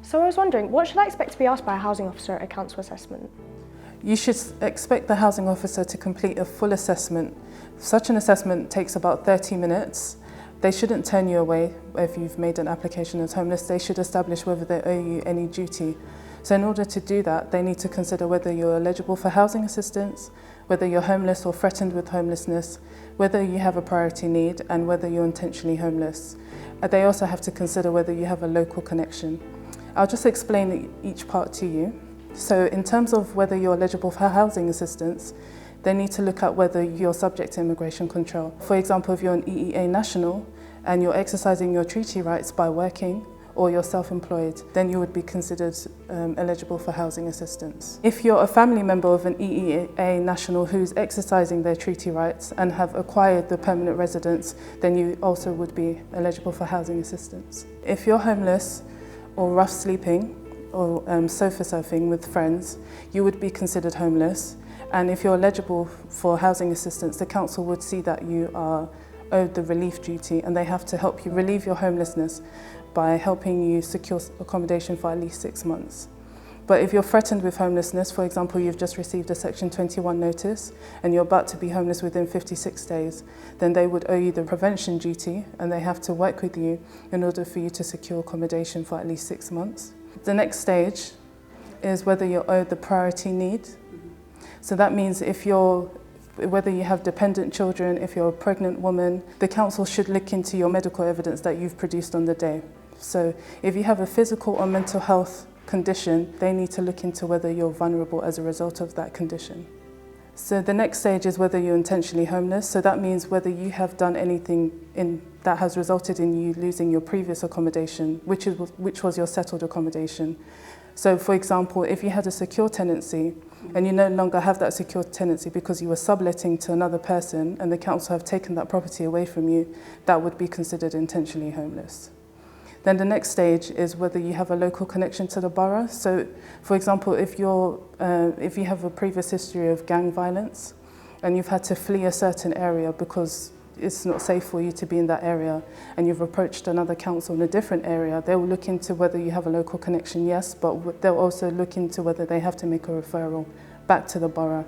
So I was wondering, what should I expect to be asked by a housing officer at a council assessment? You should expect the housing officer to complete a full assessment. Such an assessment takes about 30 minutes. They shouldn't turn you away if you've made an application as homeless. They should establish whether they owe you any duty. So in order to do that, they need to consider whether you're eligible for housing assistance, whether you're homeless or threatened with homelessness, whether you have a priority need, and whether you're intentionally homeless. They also have to consider whether you have a local connection. I'll just explain each part to you. So in terms of whether you're eligible for housing assistance, they need to look at whether you're subject to immigration control. For example, if you're an EEA national and you're exercising your treaty rights by working, or you're self-employed, then you would be considered eligible for housing assistance. If you're a family member of an EEA national who's exercising their treaty rights and have acquired the permanent residence, then you also would be eligible for housing assistance. If you're homeless or rough sleeping or sofa surfing with friends, you would be considered homeless. And if you're eligible for housing assistance, the council would see that you are owed the relief duty and they have to help you relieve your homelessness by helping you secure accommodation for at least 6 months. But if you're threatened with homelessness, for example, you've just received a Section 21 notice and you're about to be homeless within 56 days, then they would owe you the prevention duty and they have to work with you in order for you to secure accommodation for at least 6 months. The next stage is whether you're owed the priority need. So that means whether you have dependent children, if you're a pregnant woman, the council should look into your medical evidence that you've produced on the day. So if you have a physical or mental health condition, they need to look into whether you're vulnerable as a result of that condition. So the next stage is whether you're intentionally homeless. So that means whether you have done anything that has resulted in you losing your previous accommodation, which was your settled accommodation. So for example, if you had a secure tenancy and you no longer have that secure tenancy because you were subletting to another person and the council have taken that property away from you, that would be considered intentionally homeless. Then the next stage is whether you have a local connection to the borough. So for example, if you have a previous history of gang violence and you've had to flee a certain area because it's not safe for you to be in that area and you've approached another council in a different area, they'll look into whether you have a local connection, yes, but they'll also look into whether they have to make a referral back to the borough